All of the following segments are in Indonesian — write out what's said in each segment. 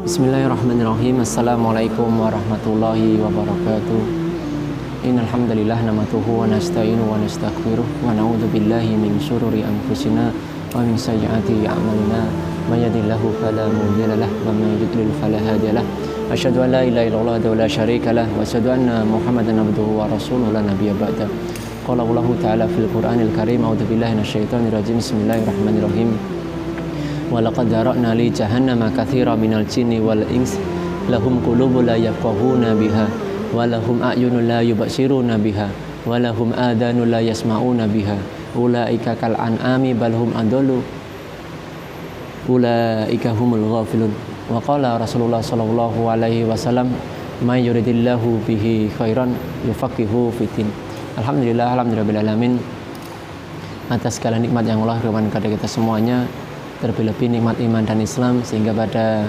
Bismillahirrahmanirrahim. Assalamualaikum warahmatullahi wabarakatuh. Innal hamdalillah nahmaduhu wa nasta'inu wa nastaghfiruh wa na'udzu billahi min syururi anfusina wa min sayyiati a'malina. May yahdihillahu fala mudilla lahu wa may yudlil fala hadiya lahu. Asyhadu an la ilaha illallah wa la syarika lahu wa asyhadu anna Muhammadan abduhu wa rasuluhu la nabiyya ba'da. Qala Allahu ta'ala fil Qur'anil Karim, a'udzu billahi minasyaitonir rajim. Bismillahirrahmanirrahim. Walaqad dara'na li jahannama katsiran minal jinni wal ins lahum qulubun la yafqahuna biha wa lahum a'yunun la yubsiruna biha wa lahum adhanun la yasma'una biha ulaika kal an'ami bal hum adallu ulaika humul ghafilun. Wa qala Rasulullah sallallahu alaihi wasallam may yuridillahu bihi khairan yufaqihu fiddin. Alhamdulillah alamin, atas segala nikmat yang Allah berikan kepada kita semuanya, terlebih-lebih nikmat iman dan Islam, sehingga pada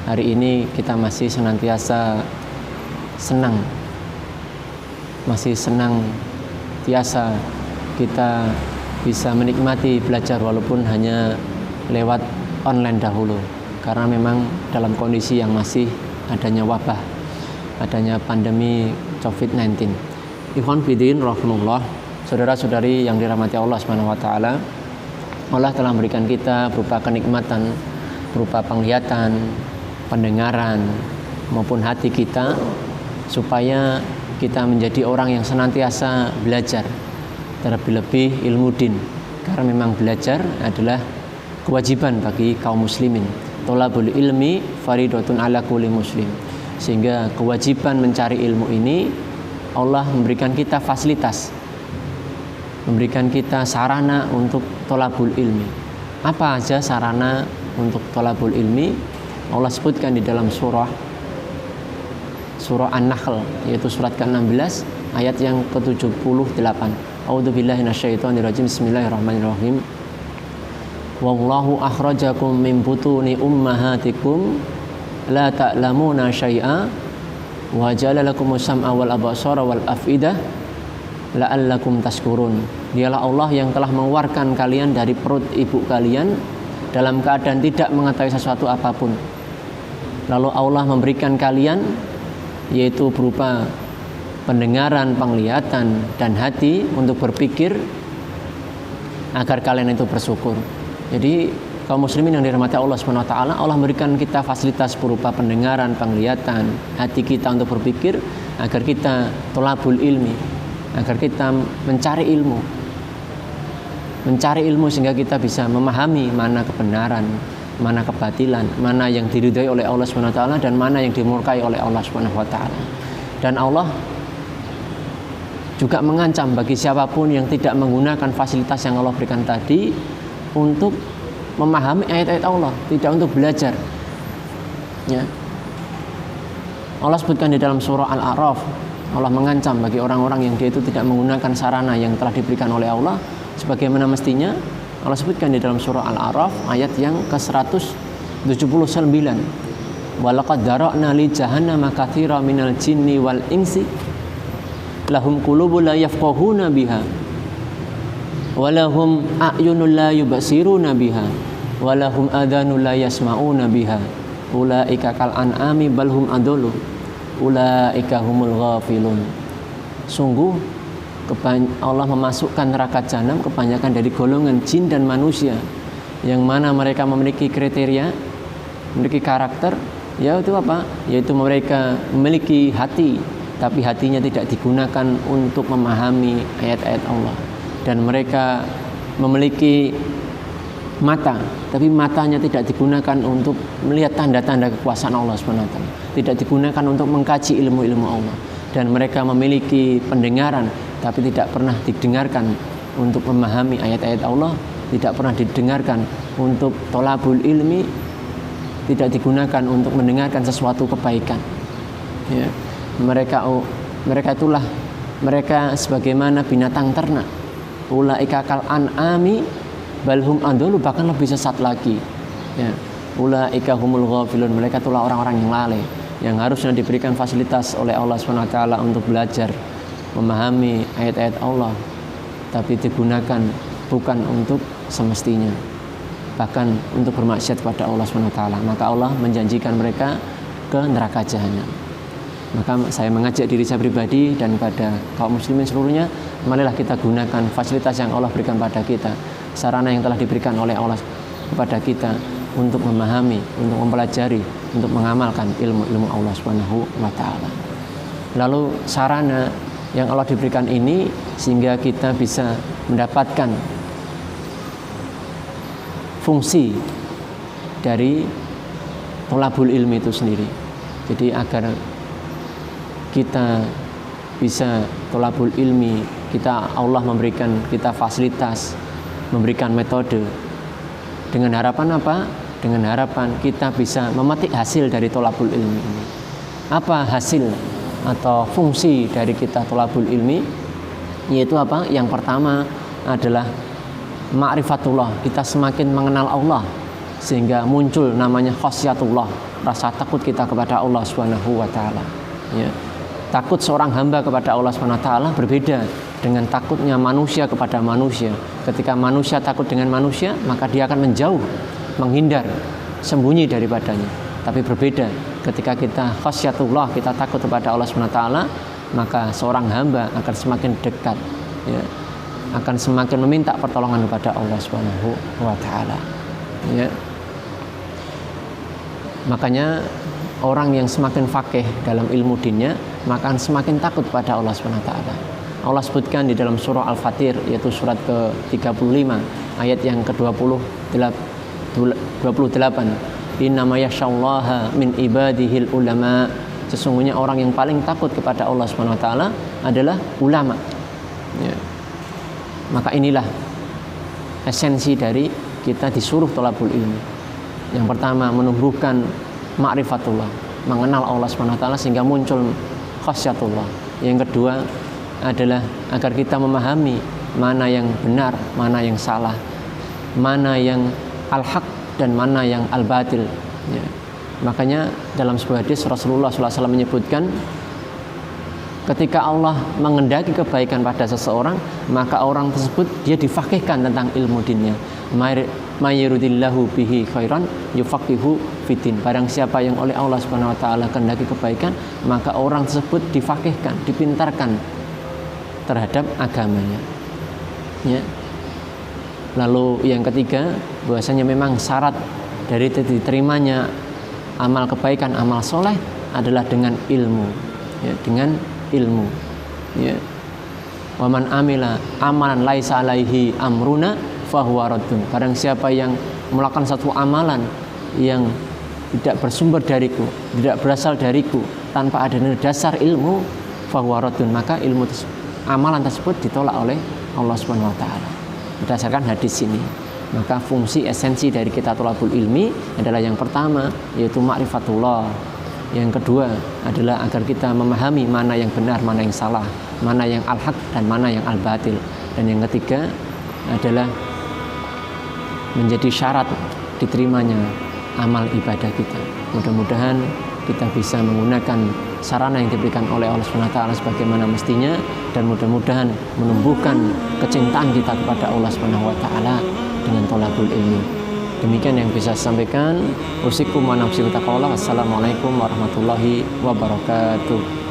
hari ini kita masih senantiasa senang tiasa kita bisa menikmati belajar walaupun hanya lewat online dahulu, karena memang dalam kondisi yang masih adanya wabah, adanya pandemi COVID-19. Ikhwan fillah rahimakumullah, saudara-saudari yang dirahmati Allah Subhanahu wa taala, Allah telah memberikan kita berupa kenikmatan, berupa penglihatan, pendengaran, maupun hati kita, supaya kita menjadi orang yang senantiasa belajar, terlebih-lebih ilmu din, karena memang belajar adalah kewajiban bagi kaum muslimin. Thalabul ilmi faridatun ala kulli muslim. Sehingga kewajiban mencari ilmu ini Allah memberikan kita fasilitas, memberikan kita sarana untuk thalabul ilmi. Apa aja sarana untuk thalabul ilmi? Allah sebutkan di dalam surah An-Nahl, yaitu surat ke-16 ayat yang ke-78. A'udzubillahi minasyaitonirrajim. Bismillahirrahmanirrahim. Wallahu akhrajakum min butuni ummahatikum la ta'lamuna syai'a wa ja'ala lakumus sam'a wal absara wal af'idah la'allakum tashkurun. Dialah Allah yang telah mengeluarkan kalian dari perut ibu kalian dalam keadaan tidak mengetahui sesuatu apapun. Lalu Allah memberikan kalian, yaitu berupa pendengaran, penglihatan, dan hati untuk berpikir, agar kalian itu bersyukur. Jadi kaum muslimin yang dirahmati Allah Subhanahu wa taala, Allah memberikan kita fasilitas berupa pendengaran, penglihatan, hati kita untuk berpikir, agar kita thalabul ilmi, agar kita mencari ilmu sehingga kita bisa memahami mana kebenaran, mana kebatilan, mana yang diridhai oleh Allah Subhanahu wa taala dan mana yang dimurkai oleh Allah Subhanahu wa taala. Dan Allah juga mengancam bagi siapapun yang tidak menggunakan fasilitas yang Allah berikan tadi untuk memahami ayat-ayat Allah, tidak untuk belajar. Ya. Allah sebutkan di dalam surah Al-A'raf, Allah mengancam bagi orang-orang yang dia itu tidak menggunakan sarana yang telah diberikan oleh Allah sebagaimana mestinya. Allah sebutkan di dalam surah Al-A'raf ayat yang ke-179. Walaqad dara'na li jahannama katsiran minal jinni wal insi lahum qulubun la yafqahuna biha wa lahum a'yunun la yubsiruna biha wa lahum adhanun la yasma'una biha ulaika kal an'ami bal hum adallu ulaika humul ghafilun. Sungguh Allah memasukkan neraka jahanam kebanyakan dari golongan jin dan manusia, yang mana mereka memiliki kriteria, memiliki karakter, yaitu apa? Yaitu mereka memiliki hati, tapi hatinya tidak digunakan untuk memahami ayat-ayat Allah. Dan mereka memiliki mata, tapi matanya tidak digunakan untuk melihat tanda-tanda kekuasaan Allah SWT, tidak digunakan untuk mengkaji ilmu-ilmu Allah. Dan mereka memiliki pendengaran, tapi tidak pernah didengarkan untuk memahami ayat-ayat Allah, tidak pernah didengarkan untuk thalabul ilmi, tidak digunakan untuk mendengarkan sesuatu kebaikan. Ya. Mereka sebagaimana binatang ternak. Ulaika kal an'ami bal hum adallu, bahkan lebih sesat lagi. Ya. Ulaika humul ghafilun, mereka itulah orang-orang yang lalai, yang harusnya diberikan fasilitas oleh Allah SWT untuk belajar, memahami ayat-ayat Allah, tapi digunakan bukan untuk semestinya. bahkan untuk bermaksiat kepada Allah SWT. Maka Allah menjanjikan mereka ke neraka jahanam. Maka saya mengajak diri saya pribadi dan pada kaum muslimin seluruhnya, marilah kita gunakan fasilitas yang Allah berikan pada kita, sarana yang telah diberikan oleh Allah kepada kita untuk memahami, untuk mempelajari, untuk mengamalkan ilmu-ilmu Allah Subhanahu wa taala. Lalu sarana yang Allah diberikan ini sehingga kita bisa mendapatkan fungsi dari thalabul ilmi itu sendiri. Jadi agar kita bisa thalabul ilmi, Allah memberikan kita fasilitas, memberikan metode. Dengan harapan apa? Dengan harapan kita bisa memetik hasil dari thalabul ilmi ini. Apa hasil atau fungsi dari kita thalabul ilmi? Yaitu apa? Yang pertama adalah ma'rifatullah. Kita semakin mengenal Allah sehingga muncul namanya khasyatullah, rasa takut kita kepada Allah Subhanahu wa taala. Ya. Takut seorang hamba kepada Allah Subhanahu wa taala berbeda dengan takutnya manusia kepada manusia. Ketika manusia takut dengan manusia, maka dia akan menjauh, menghindar, sembunyi daripadanya. Tapi berbeda ketika kita khasyatullah, kita takut kepada Allah Subhanahu wa taala, maka seorang hamba akan semakin dekat, ya, akan semakin meminta pertolongan kepada Allah Subhanahu wa taala. Ya. Makanya orang yang semakin faqih dalam ilmu dinnya, maka semakin takut pada Allah Subhanahu wa taala. Allah sebutkan di dalam surah Al-Fatir, yaitu surat ke-35 ayat yang ke-28, innama yakhsyallaha min ibadihil ulama. Sesungguhnya orang yang paling takut kepada Allah Subhanahu wa taala adalah ulama. Ya. Maka inilah esensi dari kita disuruh thalabul ilmi. Yang pertama, menumbuhkan ma'rifatullah, mengenal Allah Subhanahu wa taala sehingga muncul khasyatullah. Yang kedua adalah agar kita memahami mana yang benar, mana yang salah, mana yang al-haq dan mana yang al-batil. Ya. Makanya dalam sebuah hadis Rasulullah SAW menyebutkan, ketika Allah mengendaki kebaikan pada seseorang, maka orang tersebut dia difaqihkan tentang ilmu dinnya. Mayyiridillahu bihi khairan yufaqihu fitin. Barang siapa yang oleh Allah Subhanahu wa taala kehendaki kebaikan, maka orang tersebut difaqihkan, dipintarkan terhadap agamanya. Ya. Lalu yang ketiga, bahwasanya memang syarat dari diterimanya amal kebaikan, amal soleh adalah dengan ilmu. Ya, dengan ilmu. Ya. Wa man amila amalan laisa alaihi amruna fahuwa raddun. Barang siapa yang melakukan satu amalan yang tidak bersumber dariku, tidak berasal dariku, tanpa ada dasar ilmu, fahuwa raddun, maka amalan tersebut ditolak oleh Allah Subhanahu wa taala. Berdasarkan hadis ini, maka fungsi esensi dari kita thalabul ilmi adalah yang pertama yaitu ma'rifatullah. Yang kedua adalah agar kita memahami mana yang benar, mana yang salah, mana yang al-haq dan mana yang al-batil. Dan yang ketiga adalah menjadi syarat diterimanya amal ibadah kita. Mudah-mudahan kita bisa menggunakan sarana yang diberikan oleh Allah SWT sebagaimana mestinya, dan mudah-mudahan menumbuhkan kecintaan kita kepada Allah SWT dengan thalabul ilmi. Demikian yang bisa saya sampaikan. Usikum wa nafsi taqwallah. Wassalamualaikum warahmatullahi wabarakatuh.